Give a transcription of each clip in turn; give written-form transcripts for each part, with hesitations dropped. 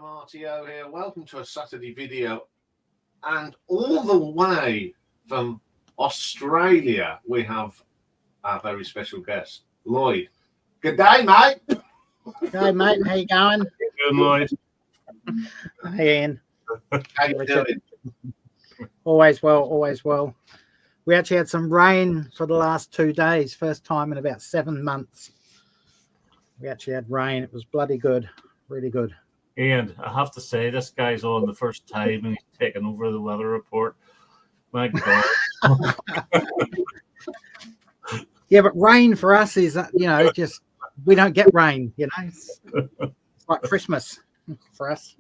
RTO here. Welcome to a Saturday video. And all the way from Australia, we have our very special guest, Lloyd. Good day, mate. Hey, mate. How you going? Good, Lloyd. Hey, Ian. How you doing? Always well, always well. We actually had some rain for the last 2 days. First time in about 7 months. We actually had rain. It was bloody good. Really good. Ian, I have to say, this guy's on the first time and he's taken over the weather report. My God. Yeah, but rain for us is, just we don't get rain, It's like Christmas for us.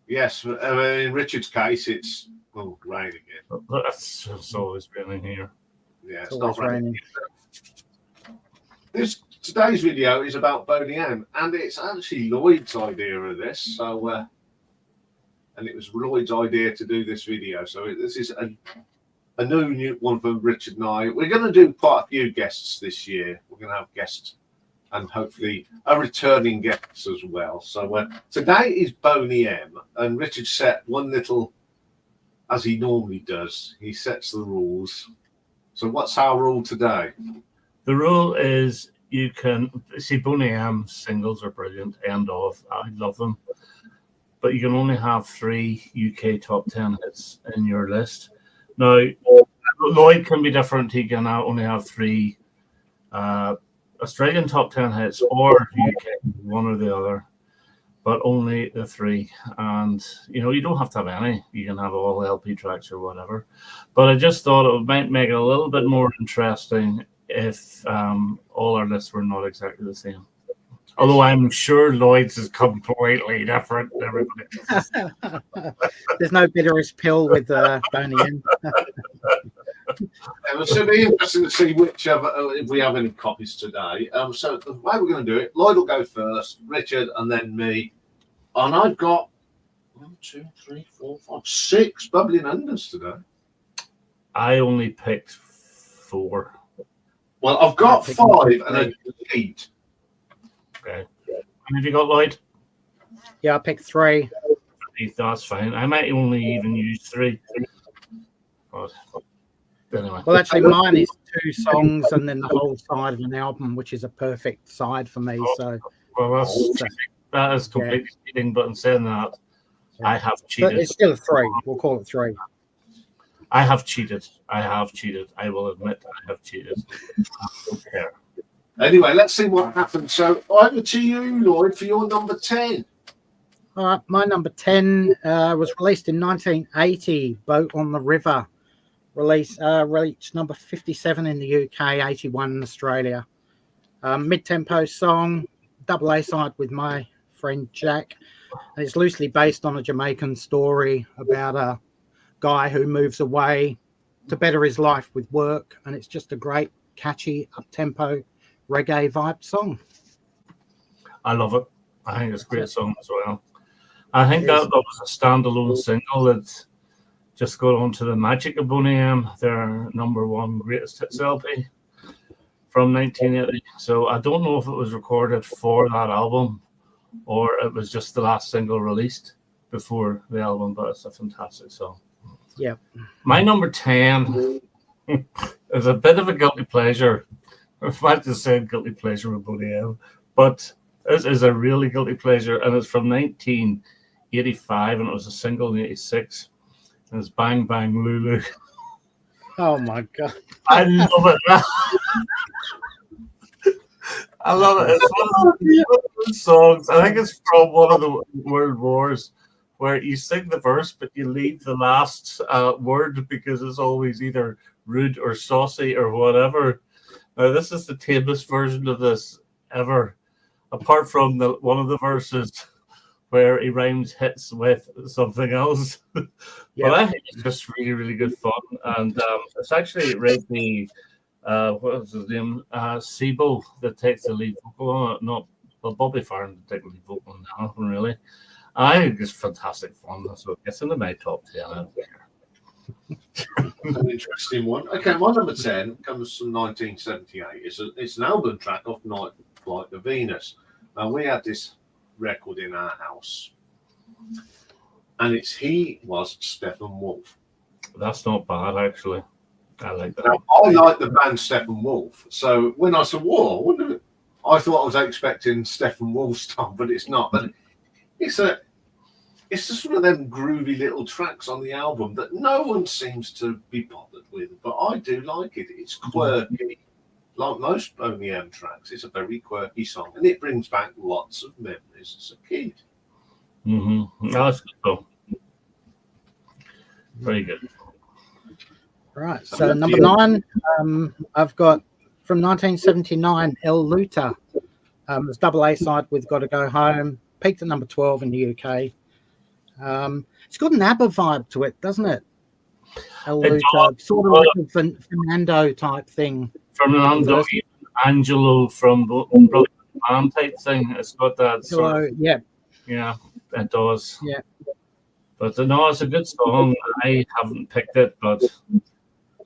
Yes, in Richard's case, it's rain again. It's always raining here. Yeah, It's not raining. Today's video is about Boney M, and it's actually Lloyd's idea of this. So, and it was Lloyd's idea to do this video. So this is a new one for Richard and I. We're going to do quite a few guests this year. We're going to have guests and hopefully a returning guest as well. So today is Boney M, and Richard set one little, as he normally does, he sets the rules. So what's our rule today? The rule is you can see Boney M singles are brilliant, end of. I love them. But you can only have 3 UK top 10 hits in your list. Now, Lloyd can be different. He can only have 3 Australian top 10 hits or UK, one or the other, but only the 3. And, you don't have to have any. You can have all LP tracks or whatever. But I just thought it might make it a little bit more interesting if all our lists were not exactly the same. Although I'm sure Lloyd's is completely different than everybody else's. There's no bitterest pill with Boney M. It should be interesting to see if we have any copies today. So the way we're going to do it, Lloyd will go first, Richard, and then me. And I've got 1, 2, 3, 4, 5, 6 bubbling unders today. I only picked 4. Well, I've got 5 and a lead. Okay. How many have you got, Lloyd? Yeah, I picked 3. That's fine. I might only even use 3. But anyway. Well, actually, mine is 2 songs and then the whole side of an album, which is a perfect side for me. So, well, that is completely cheating. But in saying that, I have cheated. But it's still a 3. We'll call it 3. I have cheated. I will admit I have cheated. I don't care. Anyway, let's see what happens. So over to you, Lloyd, for your number 10. All right, my number 10 was released in 1980, Boat on the River. Reached number 57 in the UK, 81 in Australia. Mid-tempo song, double A-side with my friend Jack. And it's loosely based on a Jamaican story about a guy who moves away to better his life with work. And it's just a great, catchy, up-tempo reggae vibe song. I love it. I think it's a great song as well. I think that was a standalone single that just got onto the magic of Boney M, their number 1 greatest hits LP from 1980. So I don't know if it was recorded for that album or it was just the last single released before the album, but it's a fantastic song. Yeah. My number 10 is a bit of a guilty pleasure. I might just say guilty pleasure with Boney M, but this is a really guilty pleasure, and it's from 1985, and it was a single in 86. And it's Bang Bang Lulu. Oh my God. I love it. I love it. It's one of the songs. I think it's from one of the World Wars where you sing the verse, but you leave the last word because it's always either rude or saucy or whatever. Now, this is the tamest version of this ever, apart from one of the verses where he rhymes hits with something else. Yeah. But I think it's just really, really good fun. And it's actually Reggie, what was his name? Sibo that takes the lead vocal on it. Bobby Farron to take the lead vocal on that one, really. I think it's fantastic fun. So it gets into my top 10. I don't care. An interesting one. Okay, my number 10 comes from 1978. It's an album track off Night Flight to Venus. Now, we had this record in our house And He Was Stephen Wolf. That's not bad, actually. I like that. Now, I like the band Stephen Wolf. So when I said, whoa, I thought I was expecting Stephen Wolf stuff, but it's not. But it's just one of them groovy little tracks on the album that no one seems to be bothered with. But I do like it. It's quirky. Like most Boney M tracks, it's a very quirky song. And it brings back lots of memories as a kid. Mm-hmm. No, that's good, though. Very good. Right. So number 9, I've got from 1979, El Luta. It's double A side with "Gotta Go Home." Peaked at number 12 in the UK. It's got an ABBA vibe to it, doesn't it? El Luta, sort of like a Fernando type thing. Fernando, Angelo from Brother Man type thing. It's got that sort of, yeah, it does. Yeah. But no, it's a good song. I haven't picked it, but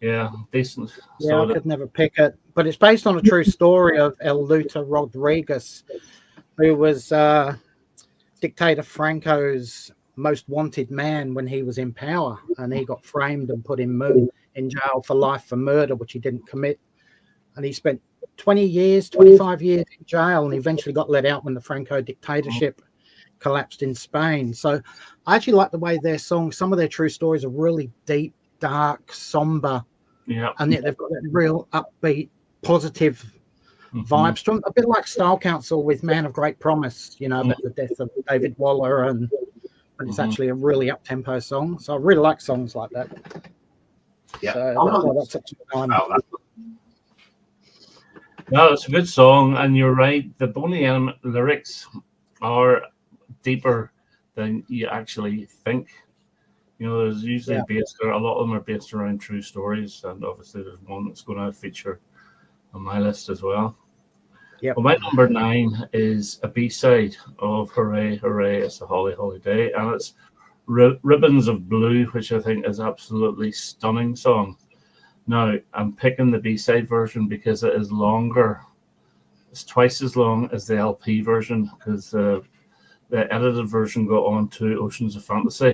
yeah, decent. Yeah, I could never pick it. But it's based on a true story of El Luta Rodriguez, who was dictator Franco's most wanted man when he was in power, and he got framed and put in jail for life for murder, which he didn't commit. And he spent 25 years in jail, and eventually got let out when the Franco dictatorship collapsed in Spain. So I actually like the way their songs, some of their true stories are really deep, dark, somber. Yeah. And yet they've got that real upbeat, positive vibes to them. A bit like Style Council with Man of Great Promise, about the death of David Waller, but it's actually a really up-tempo song. So I really like songs like that. Yeah. So that's actually fine. No, it's a good song, and you're right. The Boney M lyrics are deeper than you actually think. There's usually a lot of them are based around true stories, and obviously there's one that's going to feature on my list as well. Yeah. Well, my number 9 is a B-side of "Hooray, Hooray, It's a Holly Holiday," and it's "Ribbons of Blue," which I think is absolutely stunning song. Now, I'm picking the B-side version because it is longer. It's twice as long as the LP version, because the edited version got on to Oceans of Fantasy.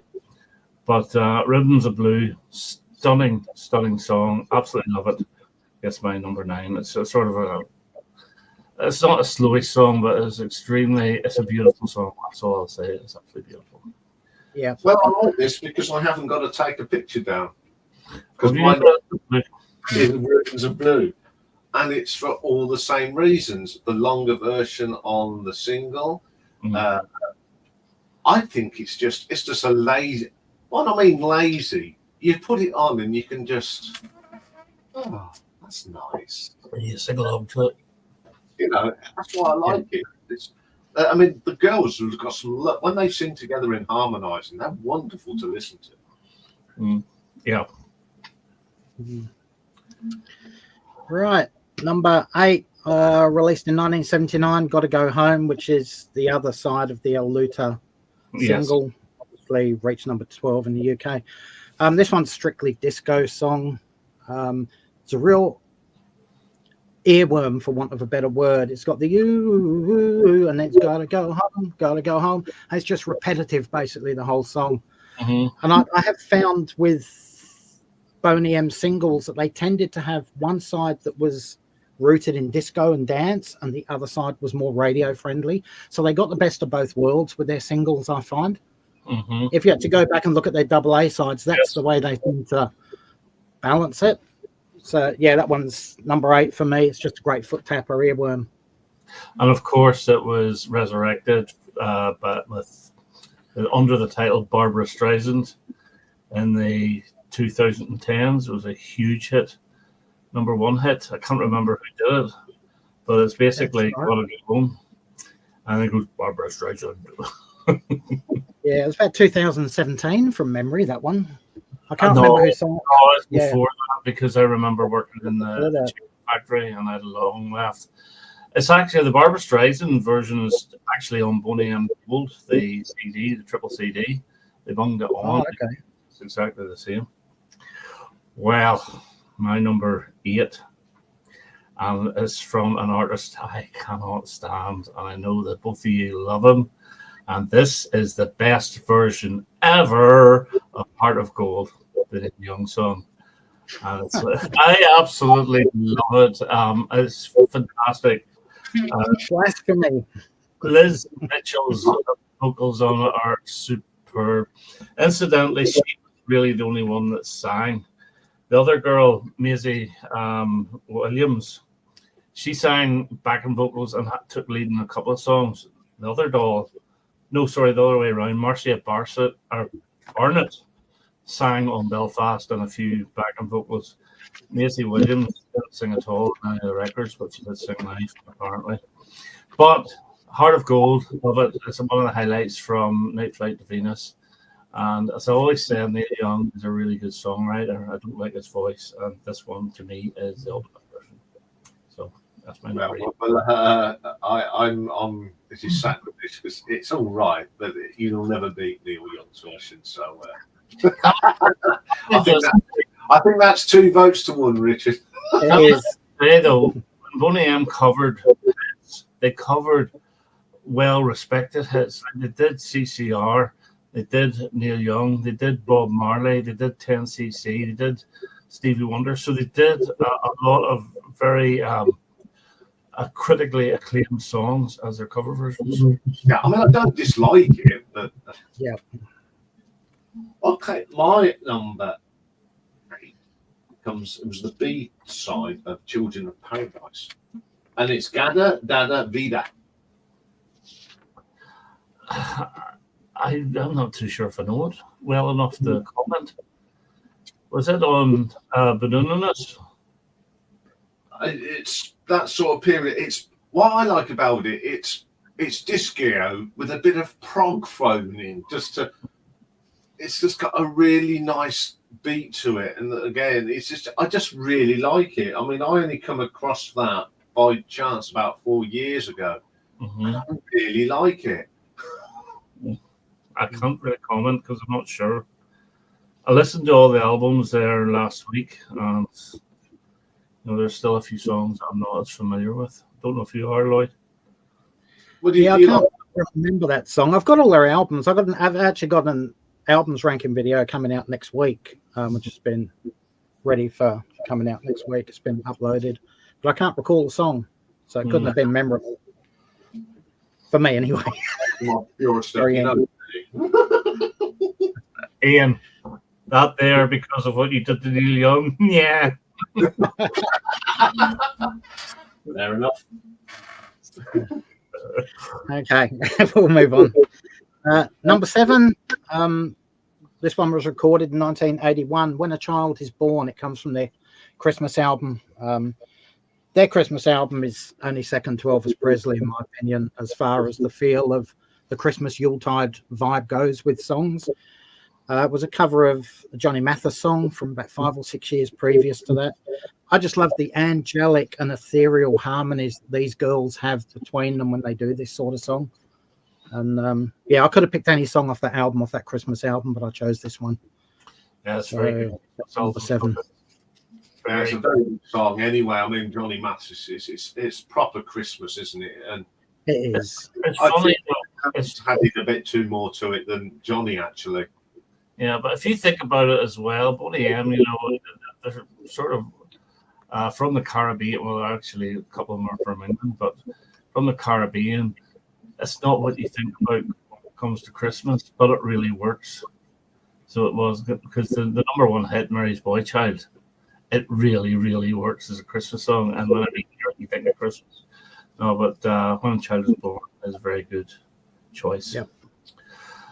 But "Ribbons of Blue," stunning song. Absolutely love it. It's my number 9. It's a sort of it's not a slowy song, but it's a beautiful song. That's all I'll say. It's absolutely beautiful. Yeah. Well, I like this because I haven't got to take a picture down. Because Have mine is "Ribbons of Blue." And it's for all the same reasons. The longer version on the single, I think it's just a lazy. What I mean, lazy. You put it on and you can just. Oh, that's nice. You sing along to it. That's why I like it. I mean, the girls have got some look when they sing together in harmonising. They're wonderful to listen to. Yeah. Right. Number 8, released in 1979, "Gotta Go Home," which is the other side of the El Luta single. Obviously reached number 12 in the UK. This one's strictly disco song. It's a real earworm, for want of a better word. It's got the you, and it's gotta go home, gotta go home. And it's just repetitive, basically, the whole song. And I have found with Boney M singles that they tended to have one side that was rooted in disco and dance, and the other side was more radio friendly. So they got the best of both worlds with their singles, I find. If you had to go back and look at their double A sides, that's the way they seem to balance it. So yeah, that one's number 8 for me. It's just a great foot tapper earworm. And of course, it was resurrected, but under the title Barbara Streisand in the 2010s. It was a huge hit, number 1 hit. I can't remember who did it, but it's basically "Gotta Go Home," and it goes Barbara Streisand. Yeah, it was about 2017 from memory, that one. I can't remember who sang it. No, it's before that, because I remember working in the factory and I had a long left. It's actually the Barbara Streisand version is actually on Boney M Gold, the CD, the triple CD. They bunged it on. It's exactly the same. Well, my number 8, and it's from an artist I cannot stand, and I know that both of you love him, And this is the best version ever of Heart of Gold, the Neil Young song. And I absolutely love it. It's fantastic. Blasphemy. Liz Mitchell's vocals on it are superb. Incidentally, she was really the only one that sang. The other girl, Maisie Williams, she sang backing vocals and took lead in a couple of songs. The other doll, no, sorry, the other way around, Marcia Barnett sang on Belfast and a few backing vocals. Maisie Williams didn't sing at all on any of the records, but she did sing live, apparently. But Heart of Gold, love it. It's one of the highlights from Night Flight to Venus. And as I always say, Neil Young is a really good songwriter. I don't like his voice, and this one to me is the ultimate version. So that's my number. I'm this is sacrilege because it's all right, but you'll never beat Neil Young's version. So I think that's 2 votes to 1, Richard. It is. Though, when Boney M covered hits, they covered well-respected hits. They did CCR, they did Neil Young, they did Bob Marley, they did 10cc, they did Stevie Wonder. So they did a lot of very critically acclaimed songs as their cover versions. Yeah, I mean, I don't dislike it, but yeah. Okay, my number 8 it was the B side of Children of Paradise, and it's Gada Dada Vida. I'm not too sure if I know it well enough to comment. Was it on Bananas? It's that sort of period. It's what I like about it. It's disco with a bit of prog thrown in, it's just got a really nice beat to it. And again, I just really like it. I mean, I only come across that by chance about 4 years ago. Mm-hmm. And I really like it. I can't really comment because I'm not sure. I listened to all the albums there last week, and there's still a few songs I'm not as familiar with. Don't know if you are, Lloyd. I can't remember that song. I've got all their albums. I've actually got an albums ranking video coming out next week, which has been ready for coming out next week. It's been uploaded, but I can't recall the song, so it couldn't have been memorable for me anyway. You're Iain, that there because of what you did to Neil Young. Yeah. Fair enough. Okay, we'll move on. Number 7. This one was recorded in 1981. When a Child is Born. It comes from their Christmas album. Their Christmas album is only second to Elvis Presley, in my opinion, as far as the feel of the Christmas Yuletide vibe goes with songs. It was a cover of a Johnny Mathis song from about 5 or 6 years previous to that. I just love the angelic and ethereal harmonies that these girls have between them when they do this sort of song. And I could have picked any song off that album, off that Christmas album, but I chose this one. Yeah, that's very good. That's number 7. It's a very good song anyway. I mean, Johnny Mathis it's proper Christmas, isn't it? And it is. It's funny. It's added a bit too more to it than Johnny actually. Yeah, but if you think about it as well, Boney M, they're sort of from the Caribbean. Well, actually, a couple of them are from England, but from the Caribbean, it's not what you think about when it comes to Christmas, but it really works. So it was good because the number 1 hit, Mary's Boy Child, it really, really works as a Christmas song. And whenever you hear it, you think of Christmas. No, but When a Child is Born is a very good choice. Yep.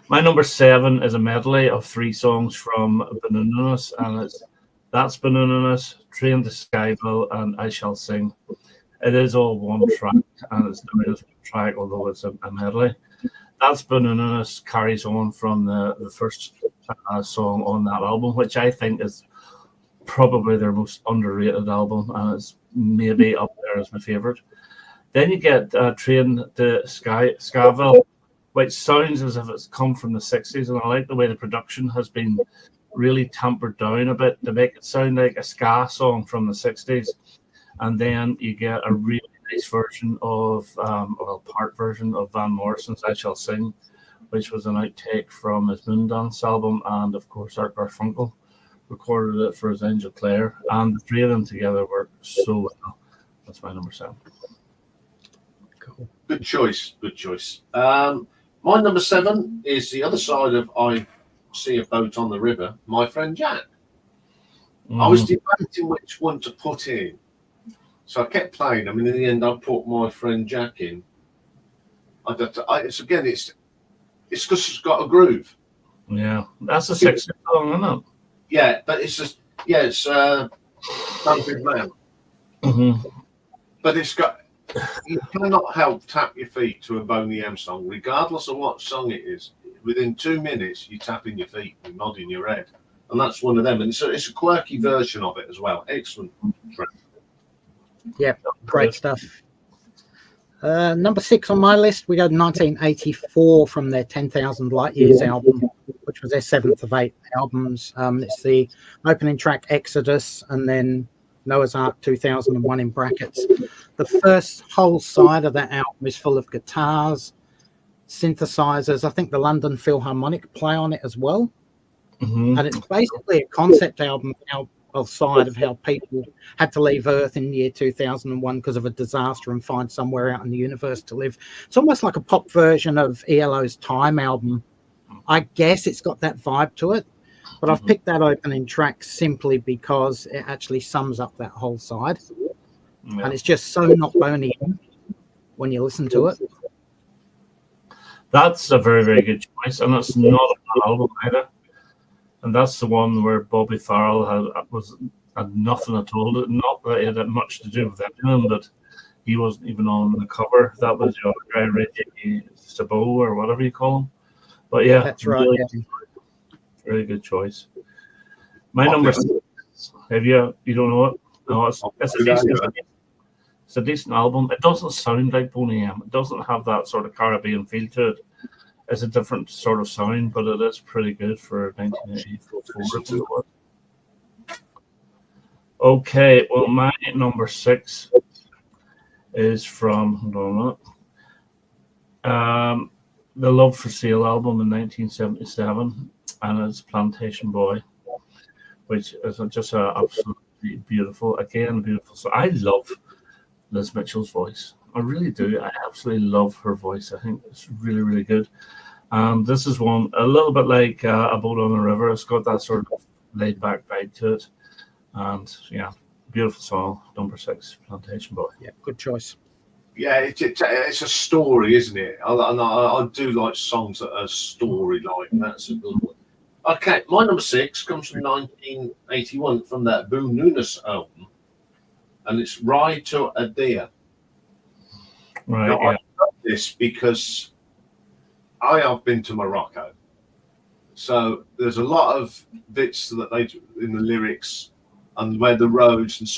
My number 7 is a medley of 3 songs from Bananas, and that's Bananas, Train to Skyville, and I Shall Sing. It is all one track, and it's the real track, although it's a medley. That's Bananas carries on from the first song on that album, which I think is probably their most underrated album, and it's maybe up there as my favorite. Then you get Train to Skyville, which sounds as if it's come from the 60s, and I like the way the production has been really tampered down a bit to make it sound like a ska song from the 60s. And then you get a really nice version of, part version of Van Morrison's I Shall Sing, which was an outtake from his Moondance album, and of course Art Garfunkel recorded it for his Angel Clare, and the three of them together worked so well. That's my number 7. Cool. Good choice. Good choice. My number 7 is the other side of I See a Boat on the River, My Friend Jack. I was debating which one to put in. So I kept playing. I mean, in the end, I put My Friend Jack in. It's because it's got a groove. Yeah, that's a sexy song, isn't it? Yeah, but it's just, it's David Man. Mm-hmm. But it's got, you cannot help tap your feet to a Boney M song, regardless of what song it is. Within 2 minutes, you're tapping your feet and nodding your head. And that's one of them. And it's a quirky version of it as well. Excellent track. Yeah, great stuff. Number 6 on my list, we go to 1984 from their 10,000 Light Years album, which was their 7th of 8 albums. It's the opening track Exodus, and then Noah's Ark 2001 in brackets. The first whole side of that album is full of guitars, synthesizers. I think the London Philharmonic play on it as well. Mm-hmm. And it's basically a concept album outside of how people had to leave Earth in the year 2001 because of a disaster and find somewhere out in the universe to live. It's almost like a pop version of ELO's Time album. I guess it's got that vibe to it, but I've picked that opening track simply because it actually sums up that whole side. Yeah. And it's just so not Boney M when you listen to it. That's a very, very good choice, and it's not a bad album either. And that's the one where Bobby Farrell had nothing at all. Not that it had much to do with anything, but he wasn't even on the cover. That was your guy, Reggie Sabo, or whatever you call him. But yeah, that's right. Really, very good choice. My number 6. Have you don't know it? No, it's a decent album. It doesn't sound like Boney M. It doesn't have that sort of Caribbean feel to it. It's a different sort of sound, but it is pretty good for 1984. Okay, well, my number 6 is from the Love for Sale album in 1977, and it's Plantation Boy, which is just absolutely beautiful. Again, beautiful. So I love Liz Mitchell's voice. I really do. I absolutely love her voice. I think it's really, really good. And this is one a little bit like A Boat on the River. It's got that sort of laid-back vibe to it. And yeah, beautiful song. Number 6, Plantation Boy. Yeah, good choice. Yeah, it's a story, isn't it? I do like songs that are story-like. That's a good one. Okay, my number 6 comes from 1981 from that Boo Nunes album, and it's Ride to Adia. Right. Now, Yeah. I love this because I have been to Morocco, so there's a lot of bits that they do in the lyrics, and where the roads and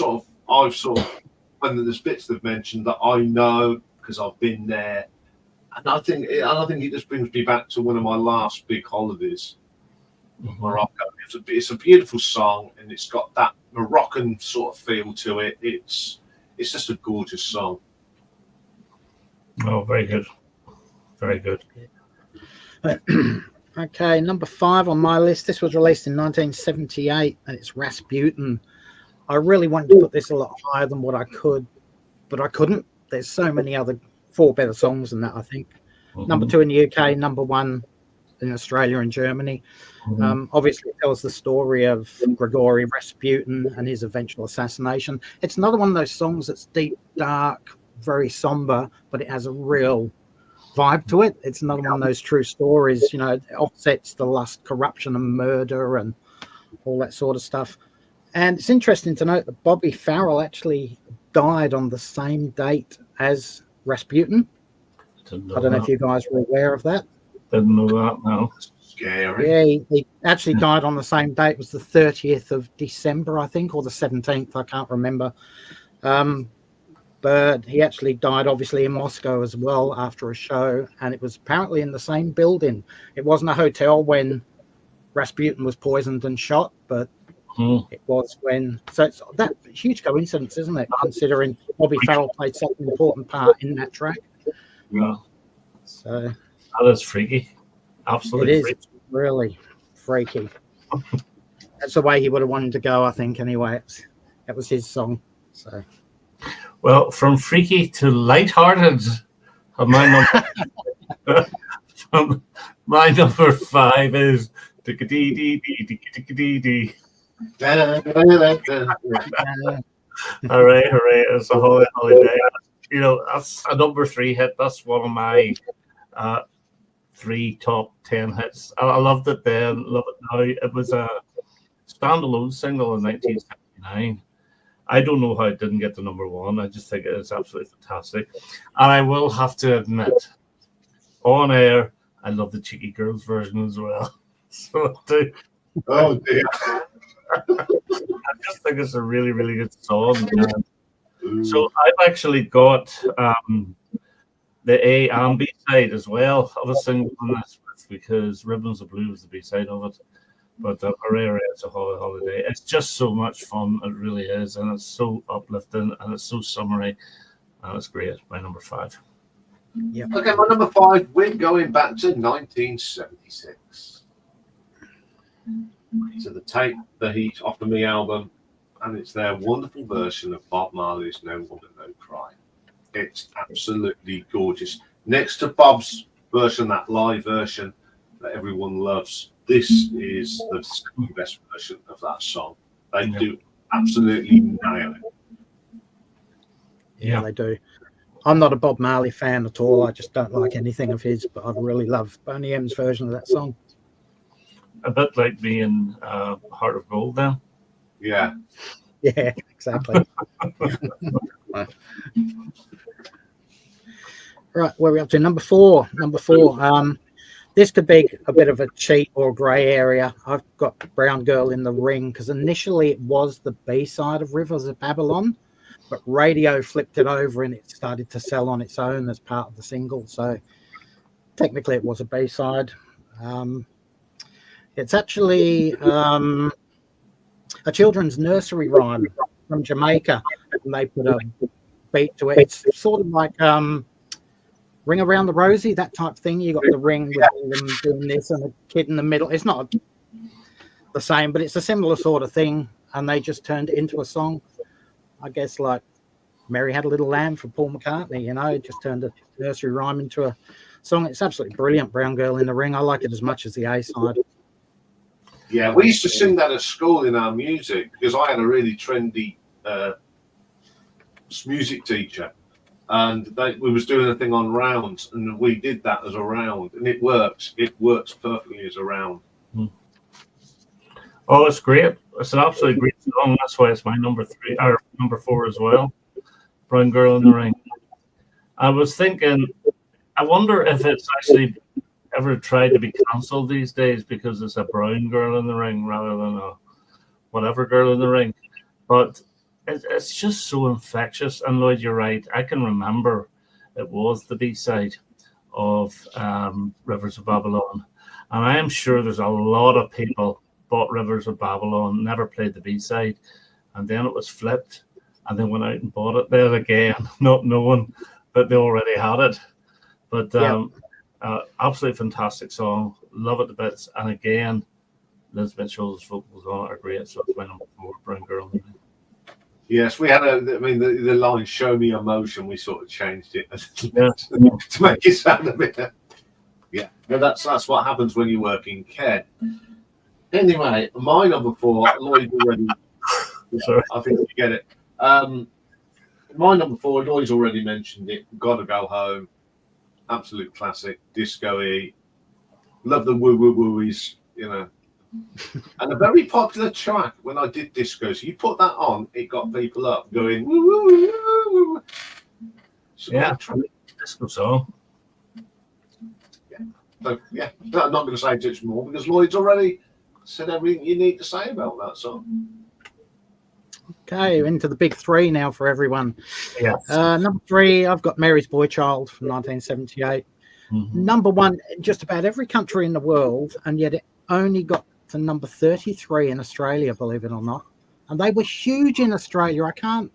when there's bits they've mentioned that I know because I've been there, and I think it just brings me back to one of my last big holidays, Morocco. It's a beautiful song, and it's got that Moroccan sort of feel to it. It's just a gorgeous song. Oh, very good. Very good. Okay, number 5 on my list. This was released in 1978, and it's Rasputin. I really wanted to put this a lot higher than what I could, but I couldn't. There's so many other 4 better songs than that, I think. Number 2 in the UK, number 1 in Australia and Germany. Obviously, it tells the story of Grigory Rasputin and his eventual assassination. It's another one of those songs that's deep, dark, very somber, but it has a real vibe to it. It's another one of those true stories, it offsets the lust, corruption, and murder and all that sort of stuff. And it's interesting to note that Bobby Farrell actually died on the same date as Rasputin. I don't know if you guys were aware of that. Didn't know that, no. Scary. Yeah, he actually died on the same date. It was the 30th of December, I think, or the 17th. I can't remember. But he actually died, obviously, in Moscow as well after a show. And it was apparently in the same building. It wasn't a hotel when Rasputin was poisoned and shot, but it was when. So it's that huge coincidence, isn't it? Considering Bobby Farrell played such an important part in that track. Yeah. So that is freaky. Absolutely. It is really freaky. That's the way he would have wanted to go, I think. Anyway, that was his song. So, well, from freaky to lighthearted, my number my number 5 is dee. Hooray, hooray! It's a holiday. You know, that's a number 3 hit. That's one of my 3 top 10 hits. I loved it then, love it now. It was a standalone single in 1979. I don't know how it didn't get to number 1. I just think it is absolutely fantastic. And I will have to admit, on air, I love the Cheeky Girls version as well. So Oh dear. I just think it's a really, really good song. So I've actually got the A and B side as well of a single on this, because Ribbons of Blue is the B side of it. But Hooray, Hooray, it's a holiday. It's just so much fun. It really is. And it's so uplifting and it's so summery. And it's great. My number 5. yeah. Okay, my number 5, we're going back to 1976. To the Take the Heat Off of Me album. And it's their wonderful version of Bob Marley's No Woman, No Cry. It's absolutely gorgeous. Next to Bob's version, that live version that everyone loves, this is the second best version of that song. They do absolutely nail it. Yeah, they do. I'm not a Bob Marley fan at all. I just don't like anything of his, but I really love Boney M's version of that song. A bit like me in Heart of Gold then. Yeah. Yeah, exactly. Right, where are we up to? Number 4. This could be a bit of a cheat or grey area. I've got Brown Girl in the Ring, because initially it was the B-side of Rivers of Babylon, but radio flipped it over and it started to sell on its own as part of the single. So technically it was a B-side. It's actually a children's nursery rhyme from Jamaica, and they put a beat to it. It's sort of like Ring Around the Rosie, that type of thing. You got the ring with all them doing this and a kid in the middle. It's not the same, but it's a similar sort of thing, and they just turned it into a song. I guess like Mary Had a Little Lamb for Paul McCartney, you know, just turned a nursery rhyme into a song. It's absolutely brilliant, Brown Girl in the Ring. I like it as much as the A-side. Yeah, we used to sing that at school in our music, because I had a really trendy music teacher, and we was doing a thing on rounds, and we did that as a round, and it works perfectly as a round. Oh, it's great. It's an absolutely great song. That's why it's my number 3 or number 4 as well. Brown Girl in the Ring. I was thinking, I wonder if it's actually ever tried to be cancelled these days because it's a brown girl in the ring rather than a whatever girl in the ring. But it's just so infectious. And Lloyd, you're right. I can remember it was the B-side of Rivers of Babylon. And I am sure there's a lot of people bought Rivers of Babylon, never played the B-side. And then it was flipped. And they went out and bought it there again, not knowing that they already had it. But absolutely fantastic song. Love it to bits. And again, Liz Mitchell's vocals on it are great. So it's my number 4, Brown Girl. Yes, we had the line "Show me emotion." We sort of changed it to make it sound a bit. Yeah, no, that's what happens when you work in Ked. Anyway, my number 4, Lloyd already. Sorry. I think you get it. My number 4, Lloyd's already mentioned it. Gotta Go Home. Absolute classic, disco-y. Love the woo-woo-wooies, you know. And a very popular track when I did discos. You put that on, it got people up going woo-woo-woo-woo. Yeah, disco song. Yeah. So, yeah, I'm not going to say too more because Lloyd's already said everything you need to say about that song. Okay, into the big 3 now for everyone. Yes. Number 3, I've got Mary's Boy Child from 1978. Number 1 in just about every country in the world, and yet it only got to number 33 in Australia, believe it or not. And they were huge in Australia. I'm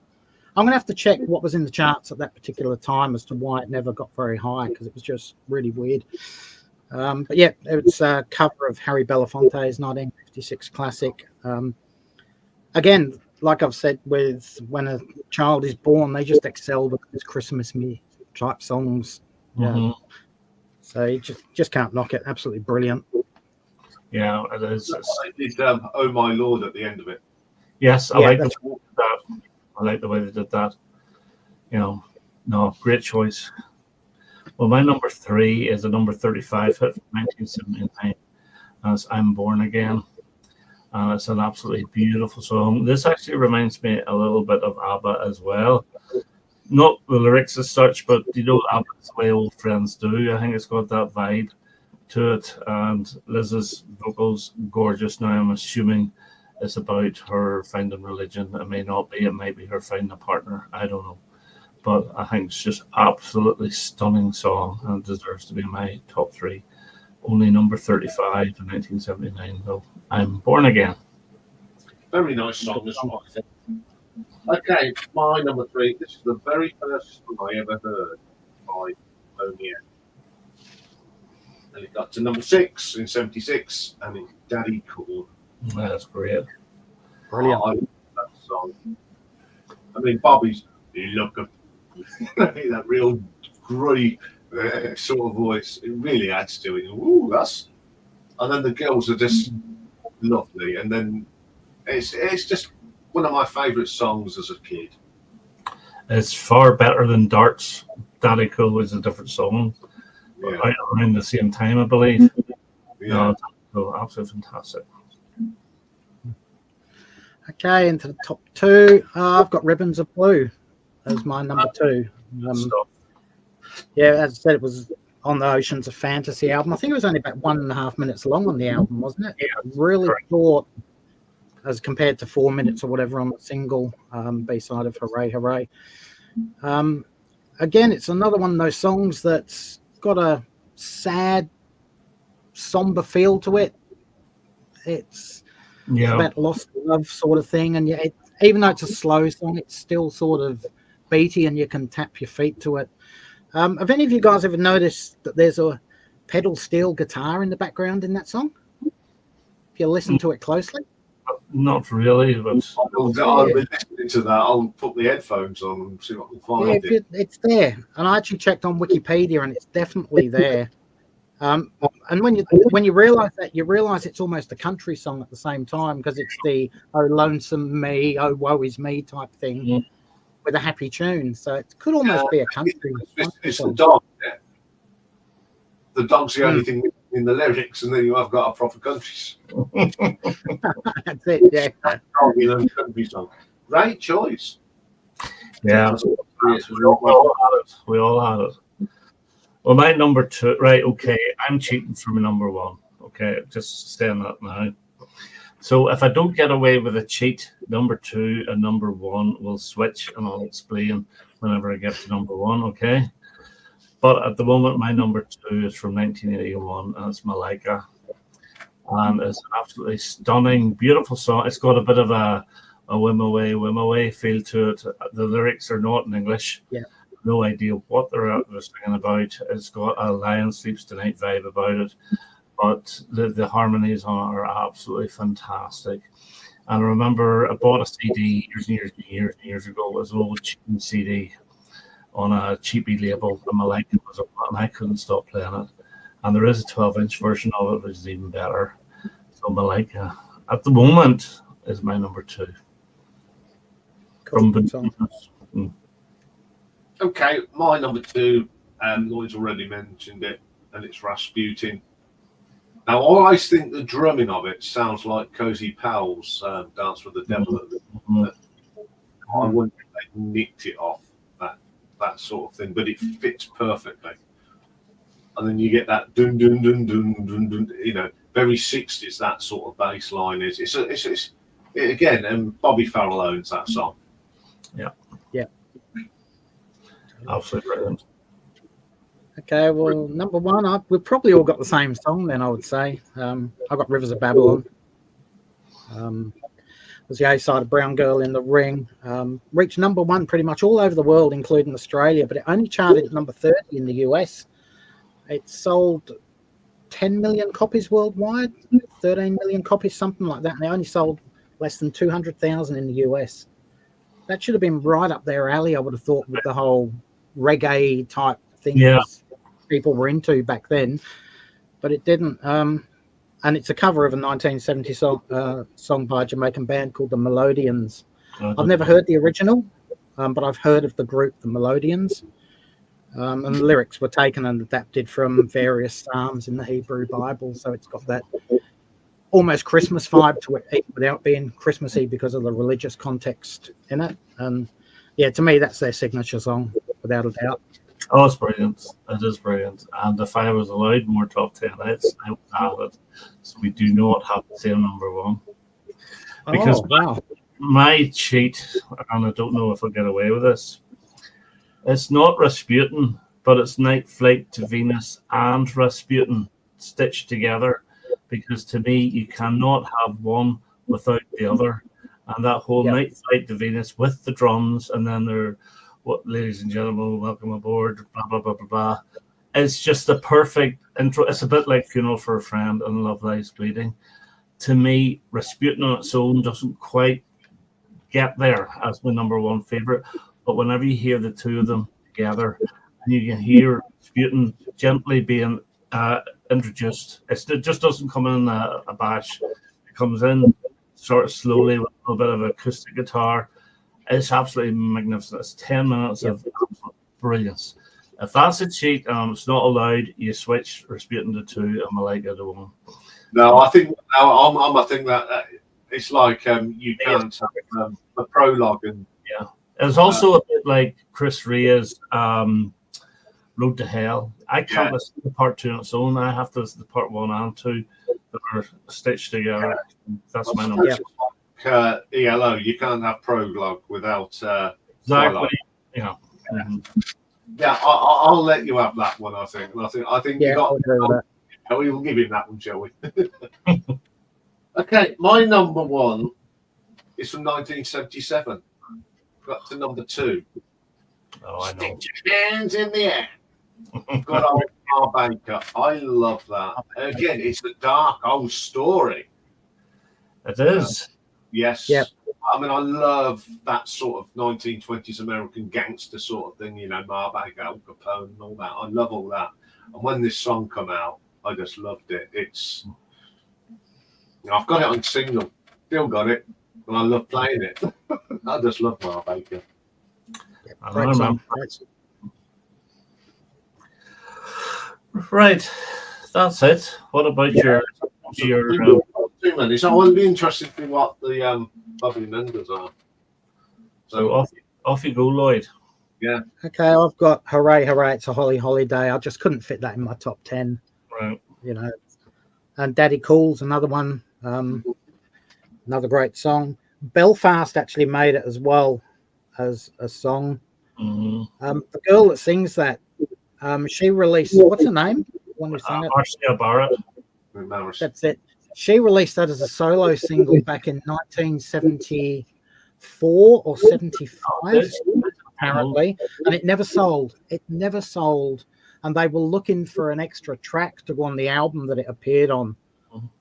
going to have to check what was in the charts at that particular time as to why it never got very high, because it was just really weird. But yeah, it was a cover of Harry Belafonte's 1956 classic. Again, like I've said, with when a child is born, they just excel with those Christmas me type songs. Yeah. Mhm. So you just can't knock it. Absolutely brilliant. Yeah, it is. I did "Oh My Lord" at the end of it. Yes, I Yeah, like that's that. I like the way they did that. You know, no, great choice. Well, my number 3 is a number 35 hit from 1979, and it's "I'm Born Again." And it's an absolutely beautiful song. This actually reminds me a little bit of ABBA as well. Not the lyrics as such, but you know, ABBA's the way old friends do. I think it's got that vibe to it. And Liz's vocals, gorgeous. Now, I'm assuming it's about her finding religion. It may not be. It might be her finding a partner. I don't know. But I think it's just absolutely stunning song and deserves to be in my top 3. Only number 35 in 1979, though. "I'm Born Again." Very nice song as well. Okay, my number 3. This is the very first song I ever heard by Boney M. And it got to number 6 in '76, and it's "Daddy Cool." That's great. brilliant. I love that song. I mean, Bobby's look up that real gruddy sort of voice. It really adds to it. Ooh, that's. And then the girls are just lovely. And then it's just one of my favourite songs as a kid. It's far better than Dart's "Daddy Cool" is a different song. Yeah, Right around the same time, I believe. yeah. No, absolutely fantastic. Okay, into the top 2. I've got "Ribbons of Blue" as my number 2. Stuff. Yeah, as I said, it was on the Oceans of Fantasy album. I think it was only about 1.5 minutes long on the album, wasn't it? Yeah, Really correct. short as compared to 4 minutes or whatever on the single B-side of Hooray Hooray. Again, it's another one of those songs that's got a sad, somber feel to it. It's Yeah, about lost love sort of thing, and yet, even though it's a slow song, it's still sort of beaty, and you can tap your feet to it. Have any of you guys ever noticed that there's a pedal steel guitar in the background in that song? If you listen to it closely, not really, but I'll be listening to that. I'll put the headphones on and see what I can find. yeah, it's there. And I actually checked on Wikipedia, and it's definitely there. And when you realize that, you realize it's almost a country song at the same time, because it's the "Oh lonesome me, oh woe is me" type thing. Yeah. With a happy tune, so it could almost be a country. It's the song. dog. Yeah. The dog's the only thing in the lyrics, and then you have got a proper country song. That's it, yeah. Dog in a country song. Great choice. yeah, we all had it. Well, my number 2, right? Okay, I'm cheating from a number 1. Okay, just saying that now. So if I don't get away with a cheat, number 2 and number 1 will switch, and I'll explain whenever I get to number 1, okay? But at the moment, my number 2 is from 1981, and it's "Malika." And it's an absolutely stunning, beautiful song. It's got a bit of a whim away feel to it. The lyrics are not in English. Yeah. No idea what they're singing about. It's got a Lion Sleeps Tonight vibe about it. But the harmonies on it are absolutely fantastic. And I remember I bought a CD years ago. It was an old cheap CD on a cheapy label, and Malika was on it, and I couldn't stop playing it. And there is a 12-inch version of it, which is even better. So Malika, at the moment, is my number 2. From Okay, my number 2, Lloyd's already mentioned it, and it's "Rasputin." Now, I always think the drumming of it sounds like Cozy Powell's "Dance with the Devil." I wonder if they nicked it off, that sort of thing, but it fits perfectly. And then you get that dun dun dun dun dun dun, very 60s, that sort of bass line is. It's again, Bobby Farrell owns that song. Yeah. Yeah. Absolutely brilliant. Okay, well, number 1, we've probably all got the same song then, I would say. I've got "Rivers of Babylon." It was the A-side of "Brown Girl in the Ring." Reached number 1 pretty much all over the world, including Australia, but it only charted at number 30 in the US. It sold 10 million copies worldwide, 13 million copies, something like that. And they only sold less than 200,000 in the US. That should have been right up their alley, I would have thought, with the whole reggae type things people were into back then. But it didn't. And it's a cover of a 1970 song by a Jamaican band called the Melodians. I've never heard the original, but I've heard of the group, the Melodians. And the lyrics were taken and adapted from various psalms in the Hebrew Bible. So it's got that almost Christmas vibe to it without being Christmassy because of the religious context in it. And yeah, to me, that's their signature song, without a doubt. Oh, it's brilliant. It is brilliant. And if I was allowed more top 10 hits, I would have it. So we do not have the same number one. Because my cheat, and I don't know if I'll get away with this, it's not Rasputin, but it's Night Flight to Venus and Rasputin stitched together. Because to me, you cannot have one without the other. And that whole Night Flight to Venus with the drums, and then they're, what, ladies and gentlemen, welcome aboard, blah, blah, blah, blah, blah. It's just the perfect intro. It's a bit like Funeral for a Friend and Love Lies Bleeding. To me, Rasputin on its own doesn't quite get there as my number one favorite. But whenever you hear the two of them together, and you can hear Rasputin gently being introduced, it just doesn't come in a bash. It comes in sort of slowly with a little bit of acoustic guitar. It's absolutely magnificent. It's 10 minutes of brilliance. If that's a cheat, it's not allowed. You switch Rasputin to 2 and Malika to 1. No, I think I think that it's like you can't have the prologue and It's also a bit like Chris Rea's Road to Hell. I can't listen to part 2 on its own. I have to listen to part 1 and 2 that are stitched together. That's my number. ELO, you can't have prologue without exactly. Yeah, I'll let you have that one. I think you got. We will give him that one, shall we? Okay, my number one is from 1977. Got to number 2. Oh, I know. Stick your hands in the air. Good old Ma Baker. I love that. Again, it's a dark old story. It is. Yes. Yep. I mean, I love that sort of 1920s American gangster sort of thing, Ma Baker, Al Capone and all that. I love all that. And when this song came out, I just loved it. I've got it on single. Still got it. And I love playing it. I just love Ma Baker. Great song. Right. That's it. What about your 2 minutes. I want to be interested in what the bubbly members are. So off you go, Lloyd. Yeah. Okay, I've got Hooray, Hooray, It's a Holly Holiday. I just couldn't fit that in my top 10. Right. And Daddy Cool's another one. Another great song. Belfast actually made it as well as a song. Mm-hmm. The girl that sings that, she released, what's her name? One who sang it? Marcia Barrett. That's it. She released that as a solo single back in 1974 or 75, apparently, and it never sold. It never sold, and they were looking for an extra track to go on the album that it appeared on,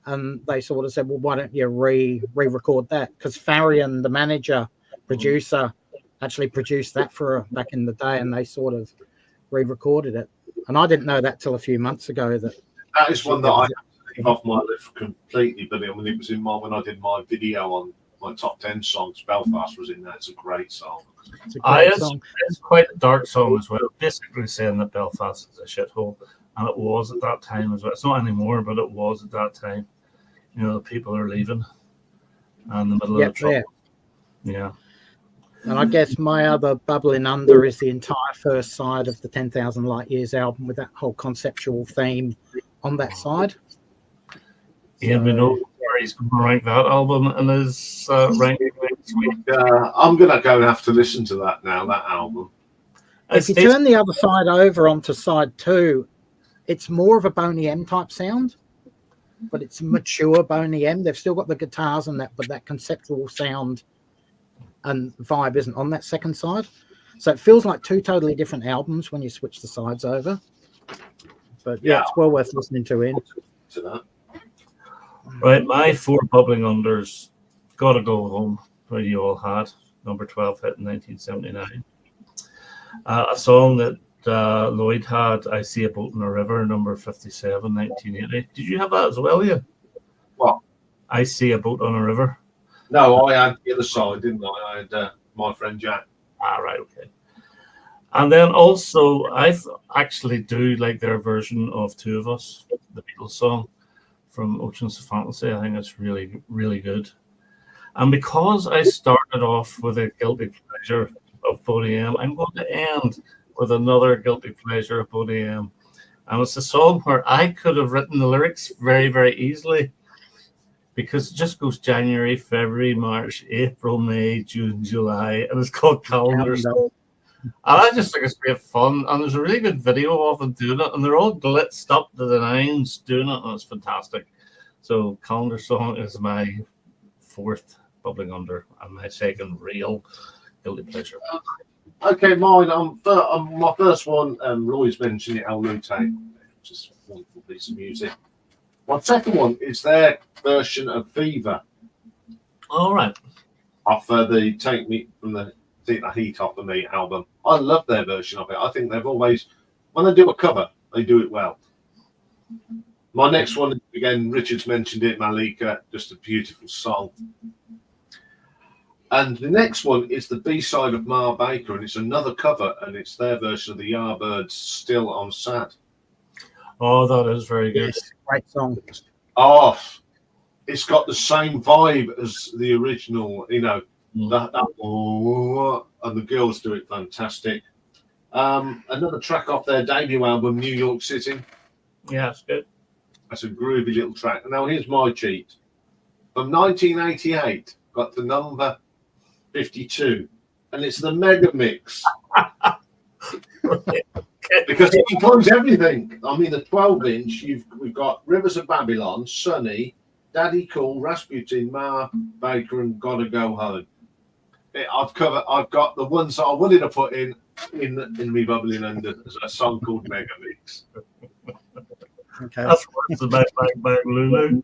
and they sort of said, "Well, why don't you re-record that?" Because Farian, the manager, producer, actually produced that for her back in the day, and they sort of re-recorded it. And I didn't know that till a few months ago. That is one that I leave off my list completely, but it was in when I did my video on my top 10 songs. Belfast was in there. It's a great song. It's a great song. It's quite a dark song as well. Basically saying that Belfast is a shithole, and it was at that time as well. It's not anymore, but it was at that time. The people are leaving, and the middle of the trouble. Yeah. And I guess my other bubbling under is the entire first side of the 10,000 Light Years album with that whole conceptual theme on that side. Yeah, we know where he's going to rank that album in his ranking next week. I'm going to go and have to listen to that now, that album. If you turn the other side over onto side 2, it's more of a Boney M type sound, but it's mature Boney M. They've still got the guitars and that, but that conceptual sound and vibe isn't on that second side. So it feels like 2 totally different albums when you switch the sides over. But yeah, it's well worth listening to him. To that. Right, my 4 bubbling unders, Gotta Go Home, where you all had, number 12 hit in 1979. A song that Lloyd had, I See a Boat in a River, number 57, 1980. Did you have that as well, Ian? What? I See a Boat on a River. No, I had the other side, didn't I? I had My Friend Jack. Ah, right, okay. And then also, I actually do like their version of Two of Us, the Beatles song from Oceans of Fantasy. I think it's really, really good. And because I started off with a guilty pleasure of Boney M, I'm going to end with another guilty pleasure of Boney M. And it's a song where I could have written the lyrics very, very easily, because it just goes January, February, March, April, May, June, July, and it's called Calendar Song. And I just think it's great fun, and there's a really good video of them doing it, and they're all blitzed up to the nines doing it, and it's fantastic. So Calendar Song is my 4th bubbling under, and my 2nd real guilty pleasure. Okay, mine. My first one. Lloyd's mentioned it, El Lute, which is a wonderful piece of music. My second one is their version of Fever. All right. Off the Take the Heat Off of Me album. I love their version of it. I think they've always, when they do a cover, they do it well. My next one, again, Richard's mentioned it, Malika, just a beautiful song. And the next one is the B-side of Ma Baker, and it's another cover, and it's their version of the Yardbirds' Still I'm Sad. Oh, that is very good. Yes, great song. Oh, it's got the same vibe as the original, you know, and the girls do it fantastic. Another track off their debut album, New York City. Yeah, it's good. That's a groovy little track. Now, here's my cheat. From 1988, got the number 52, and it's the Mega Mix. Because it includes everything. I mean, the 12-inch, we've got Rivers of Babylon, Sunny, Daddy Cool, Rasputin, Ma Baker, and Gotta Go Home. I've got the ones that I wanted to put in me bubbling under as a song called Mega Mix. Okay. That's what's about Bang Lulu.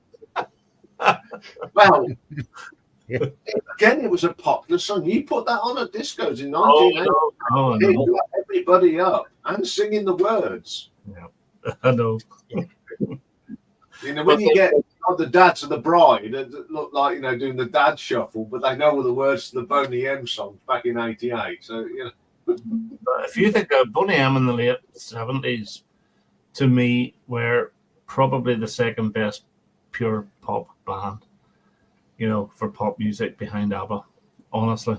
Well, again, it was a popular song. You put that on at discos in 1980. Oh, It got everybody up and singing the words. Yeah, I know. You know, when you get the dads of the bride that look like, you know, doing the dad shuffle, but they know all the words to the Boney M songs back in '88. So, you know. But if you think of Boney M in the late 70s, to me, were probably the second best pure pop band, you know, for pop music behind ABBA, honestly.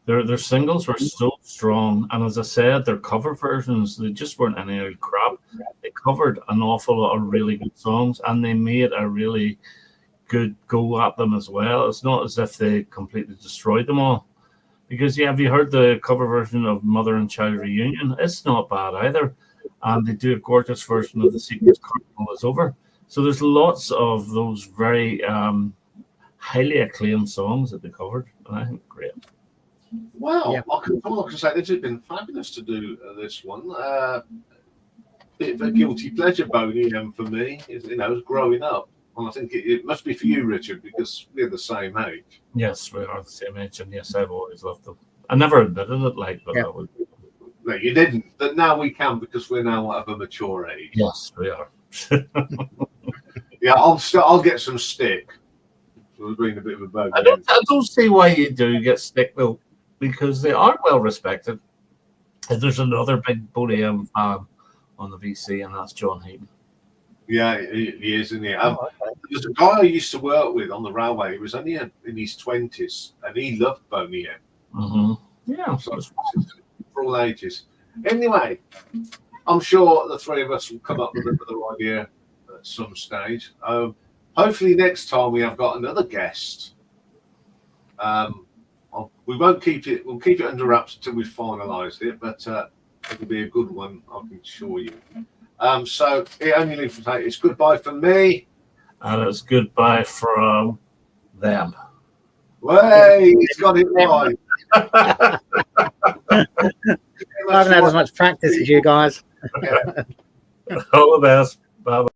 Their singles were so strong, and as I said, their cover versions, they just weren't any old crap. They covered an awful lot of really good songs, and they made a really good go at them as well. It's not as if they completely destroyed them all. Because, yeah, have you heard the cover version of Mother and Child Reunion? It's not bad either. And they do a gorgeous version of The Secret Carnival Is Over. So there's lots of those very highly acclaimed songs that they covered, and I think great. Well, Yeah. I can say this has been fabulous to do this one. Bit of a guilty pleasure, Boney M, for me, is, you know, growing up. And I think it must be for you, Richard, because we're the same age. Yes, we are the same age, and yes, I've always loved them. I never admitted it, like, but Yeah. I would. No, you didn't. But now we can because we're now of a mature age. Yes, we are. Yeah, I'll get some stick. So we're being a bit of a Boney I M. don't see why you do get stick, though, because they are well respected. And there's another big Boney M fan on the VC, and that's John Heaton. Yeah, he is, isn't he? There's a guy I used to work with on the railway. He was only in his 20s, and he loved Boney M. Mm-hmm. Yeah, So it's for all ages. Anyway, I'm sure the three of us will come up with another idea at some stage. Hopefully next time we have got another guest. We won't keep it. We'll keep it under wraps until we've finalised it, but it'll be a good one, I can assure you. So it only leaves to say it's goodbye from me. and it's goodbye from them. Way, he's got it right. I haven't had as much practice as you guys. Yeah. All the best. Bye.